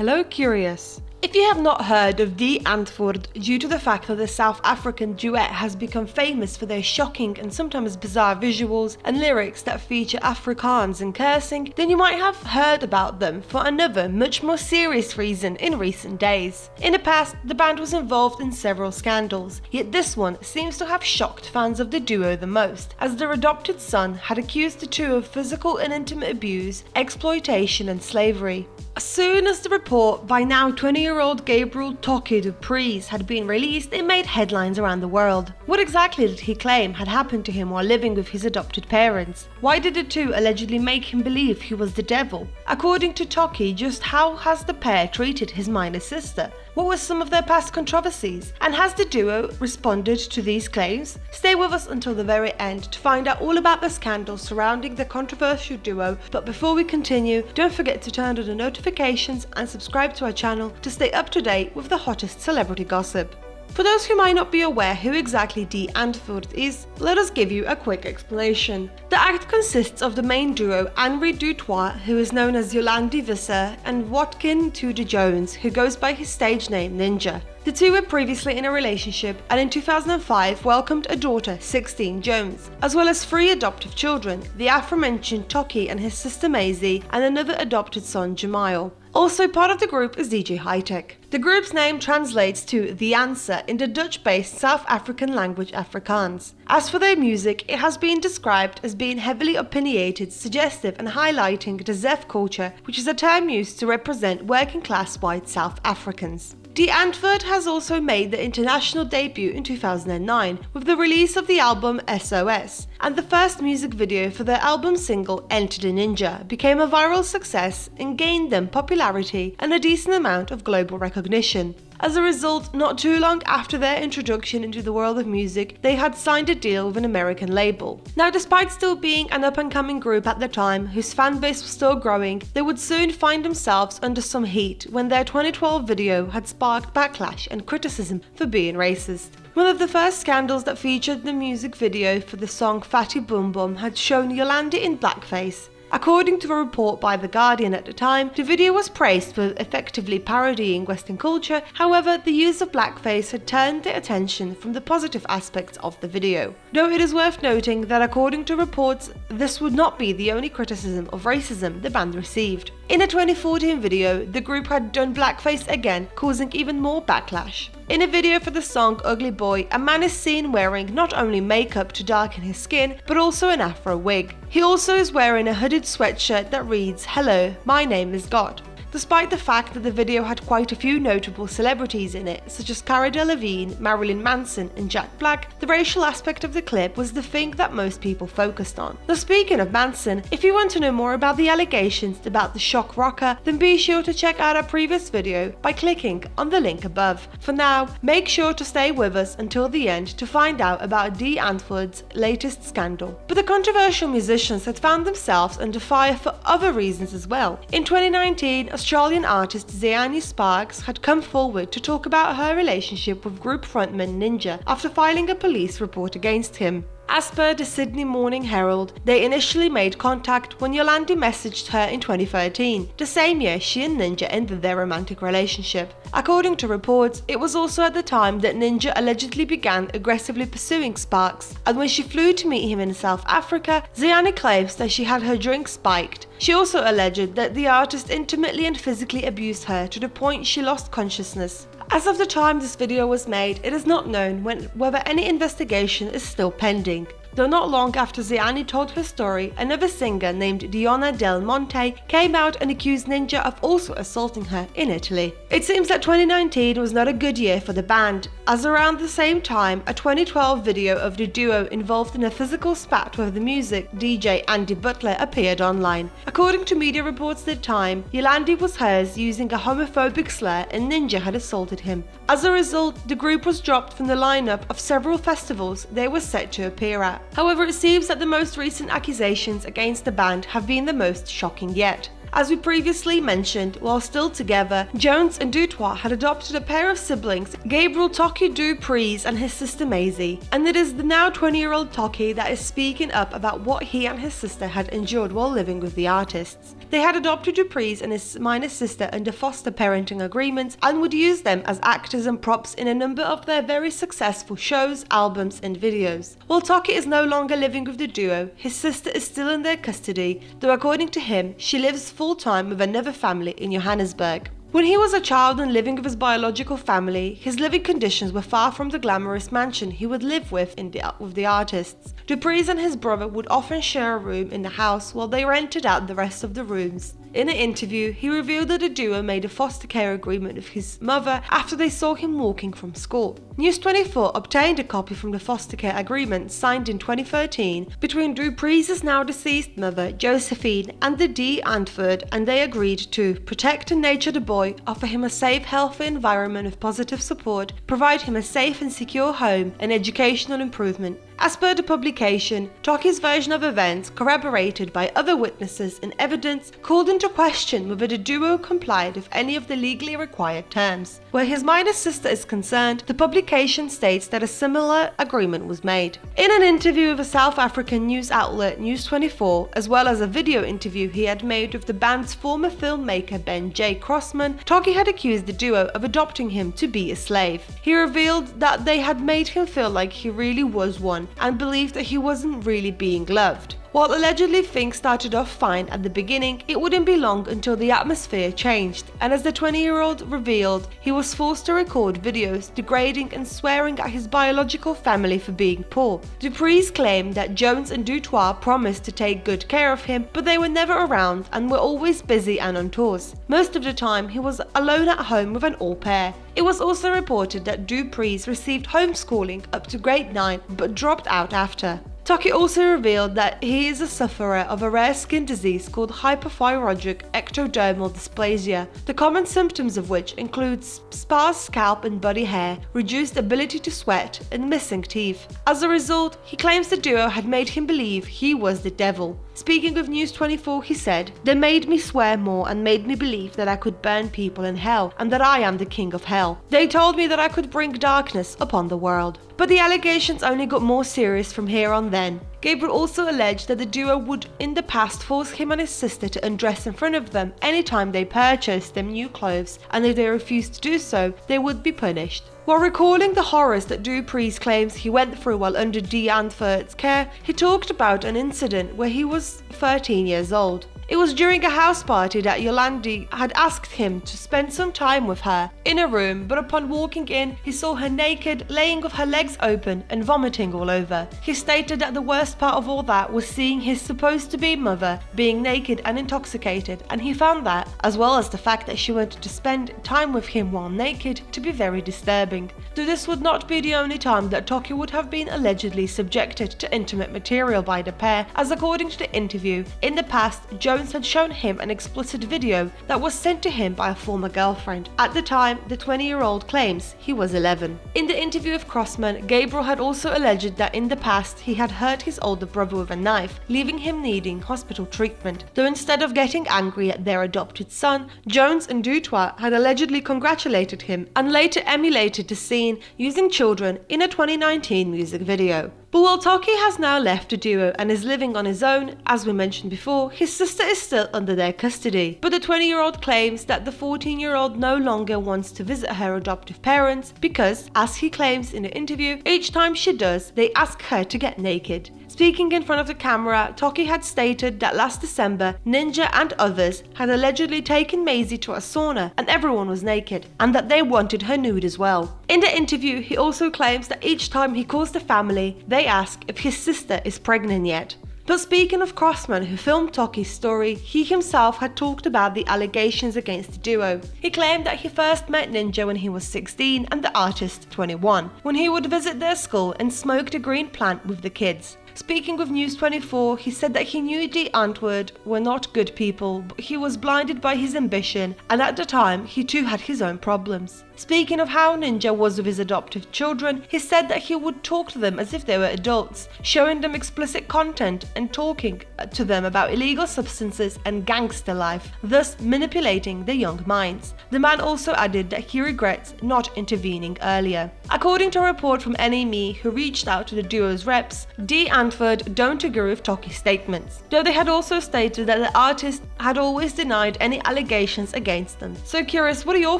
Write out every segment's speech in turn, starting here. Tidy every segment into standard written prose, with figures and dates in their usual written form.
Hello Curious! If you have not heard of Die Antwoord due to the fact that the South African duet has become famous for their shocking and sometimes bizarre visuals and lyrics that feature Afrikaans and cursing, then you might have heard about them for another much more serious reason in recent days. In the past, the band was involved in several scandals, yet this one seems to have shocked fans of the duo the most, as their adopted son had accused the two of physical and intimate abuse, exploitation and slavery. As soon as the report by now 20-year-old Gabriel Tokkie Dupreez had been released, it made headlines around the world. What exactly did he claim had happened to him while living with his adopted parents? Why did the two allegedly make him believe he was the devil? According to Tokkie, just how has the pair treated his minor sister? What were some of their past controversies? And has the duo responded to these claims? Stay with us until the very end to find out all about the scandals surrounding the controversial duo, but before we continue, don't forget to turn on the notifications and subscribe to our channel to stay up to date with the hottest celebrity gossip. For those who might not be aware who exactly Die Antwoord is, let us give you a quick explanation. The act consists of the main duo Henri Dutoit, who is known as Yolandi Visser, and Watkin Tudor Jones, who goes by his stage name Ninja. The two were previously in a relationship and in 2005 welcomed a daughter, 16 Jones, as well as 3 adoptive children, the aforementioned Tokkie and his sister Maisie, and another adopted son, Jamil. Also part of the group is DJ Hightech. The group's name translates to The Answer in the Dutch-based South African language Afrikaans. As for their music, it has been described as being heavily opinionated, suggestive and highlighting the Zef culture, which is a term used to represent working-class white South Africans. Die Antwoord has also made their international debut in 2009 with the release of the album SOS, and the first music video for their album single Enter the Ninja became a viral success and gained them popularity and a decent amount of global recognition. As a result, not too long after their introduction into the world of music, they had signed a deal with an American label. Now, despite still being an up-and-coming group at the time, whose fanbase was still growing, they would soon find themselves under some heat when their 2012 video had sparked backlash and criticism for being racist. One of the first scandals that featured the music video for the song Fatty Boom Boom had shown Yolandi in blackface. According to a report by The Guardian at the time, the video was praised for effectively parodying Western culture. However, the use of blackface had turned the attention from the positive aspects of the video. Though it is worth noting that according to reports, this would not be the only criticism of racism the band received. In a 2014 video, the group had done blackface again, causing even more backlash. In a video for the song Ugly Boy, a man is seen wearing not only makeup to darken his skin, but also an afro wig. He also is wearing a hooded sweatshirt that reads, "Hello, my name is God." Despite the fact that the video had quite a few notable celebrities in it, such as Cara Delevingne, Marilyn Manson and Jack Black, the racial aspect of the clip was the thing that most people focused on. Now, speaking of Manson, if you want to know more about the allegations about the shock rocker, then be sure to check out our previous video by clicking on the link above. For now, make sure to stay with us until the end to find out about Die Antwoord's latest scandal. But the controversial musicians had found themselves under fire for other reasons as well. In 2019, Australian artist Zheani Sparks had come forward to talk about her relationship with group frontman Ninja after filing a police report against him. As per the Sydney Morning Herald, they initially made contact when Yolandi messaged her in 2013, the same year she and Ninja ended their romantic relationship. According to reports, it was also at the time that Ninja allegedly began aggressively pursuing Sparks, and when she flew to meet him in South Africa, Zheani claims that she had her drink spiked. She also alleged that the artist intimately and physically abused her to the point she lost consciousness. As of the time this video was made, it is not known whether any investigation is still pending. Though not long after Zheani told her story, another singer named Diona Del Monte came out and accused Ninja of also assaulting her in Italy. It seems that 2019 was not a good year for the band, as around the same time, a 2012 video of the duo involved in a physical spat with the music DJ Andy Butler appeared online. According to media reports at the time, Yolandi was hers using a homophobic slur and Ninja had assaulted him. As a result, the group was dropped from the lineup of several festivals they were set to appear at. However, it seems that the most recent accusations against the band have been the most shocking yet. As we previously mentioned, while still together, Jones and Dutoit had adopted a pair of siblings, Gabriel Tokkie Dupreez and his sister Maisie, and it is the now 20-year-old Tokkie that is speaking up about what he and his sister had endured while living with the artists. They had adopted Dupreez and his minor sister under foster parenting agreements and would use them as actors and props in a number of their very successful shows, albums and videos. While Tokkie is no longer living with the duo, his sister is still in their custody, though according to him, she lives full-time with another family in Johannesburg. When he was a child and living with his biological family, his living conditions were far from the glamorous mansion he would live with the artists. Dupreez and his brother would often share a room in the house while they rented out the rest of the rooms. In an interview, he revealed that the duo made a foster care agreement with his mother after they saw him walking from school. News 24 obtained a copy from the foster care agreement signed in 2013 between Dupreez's now deceased mother, Josephine, and the Die Antwoord, and they agreed to protect and nurture the boy, offer him a safe, healthy environment of positive support, provide him a safe and secure home, and educational improvement. As per the publication, Tokkie's version of events, corroborated by other witnesses and evidence, called into question whether the duo complied with any of the legally required terms. Where his minor sister is concerned, the publication states that a similar agreement was made. In an interview with a South African news outlet, News 24, as well as a video interview he had made with the band's former filmmaker Ben J. Crossman, Tokkie had accused the duo of adopting him to be a slave. He revealed that they had made him feel like he really was one, and believed that he wasn't really being loved. While allegedly things started off fine at the beginning, it wouldn't be long until the atmosphere changed, and as the 20-year-old revealed, he was forced to record videos degrading and swearing at his biological family for being poor. Dupreez claimed that Jones and Dutoit promised to take good care of him, but they were never around and were always busy and on tours. Most of the time, he was alone at home with an au pair. It was also reported that Dupreez received homeschooling up to grade 9 but dropped out after. Tokkie also revealed that he is a sufferer of a rare skin disease called hyperthyroidistic ectodermal dysplasia, the common symptoms of which include sparse scalp and body hair, reduced ability to sweat, and missing teeth. As a result, he claims the duo had made him believe he was the devil. Speaking with News 24, he said, "They made me swear more and made me believe that I could burn people in hell and that I am the king of hell. They told me that I could bring darkness upon the world." But the allegations only got more serious from here on then. Gabriel also alleged that the duo would in the past force him and his sister to undress in front of them anytime they purchased them new clothes, and if they refused to do so, they would be punished. While recalling the horrors that Dupreez claims he went through while under Die Antwoord's care, he talked about an incident where he was 13 years old. It was during a house party that Yolandi had asked him to spend some time with her in a room, but upon walking in, he saw her naked, laying with her legs open and vomiting all over. He stated that the worst part of all that was seeing his supposed-to-be mother being naked and intoxicated, and he found that, as well as the fact that she wanted to spend time with him while naked, to be very disturbing. Though this would not be the only time that Tokkie would have been allegedly subjected to intimate material by the pair, as according to the interview, in the past, Jones had shown him an explicit video that was sent to him by a former girlfriend. At the time, the 20-year-old claims he was 11. In the interview with Crossman, Gabriel had also alleged that in the past he had hurt his older brother with a knife, leaving him needing hospital treatment. Though instead of getting angry at their adopted son, Jones and Dutoit had allegedly congratulated him and later emulated the scene using children in a 2019 music video. But while Tokkie has now left the duo and is living on his own, as we mentioned before, his sister is still under their custody. But the 20-year-old claims that the 14-year-old no longer wants to visit her adoptive parents because, as he claims in the interview, each time she does, they ask her to get naked. Speaking in front of the camera, Tokkie had stated that last December, Ninja and others had allegedly taken Maisie to a sauna and everyone was naked, and that they wanted her nude as well. In the interview, he also claims that each time he calls the family, they ask if his sister is pregnant yet. But speaking of Crossman, who filmed Tokkie's story, he himself had talked about the allegations against the duo. He claimed that he first met Ninja when he was 16 and the artist 21, when he would visit their school and smoke the green plant with the kids. Speaking with News 24, he said that he knew Die Antwoord were not good people, but he was blinded by his ambition, and at the time he too had his own problems. Speaking of how Ninja was with his adoptive children, he said that he would talk to them as if they were adults, showing them explicit content and talking to them about illegal substances and gangster life, thus manipulating their young minds. The man also added that he regrets not intervening earlier. According to a report from NME, who reached out to the duo's reps, Die Antwoord don't agree with Tokkie's statements, though they had also stated that the artist had always denied any allegations against them. So curious, what are your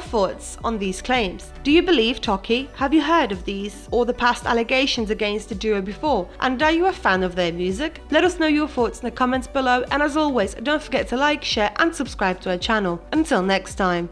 thoughts on these claims? Do you believe Tokkie? Have you heard of these or the past allegations against the duo before? And are you a fan of their music? Let us know your thoughts in the comments below, and as always, don't forget to like, share and subscribe to our channel. Until next time.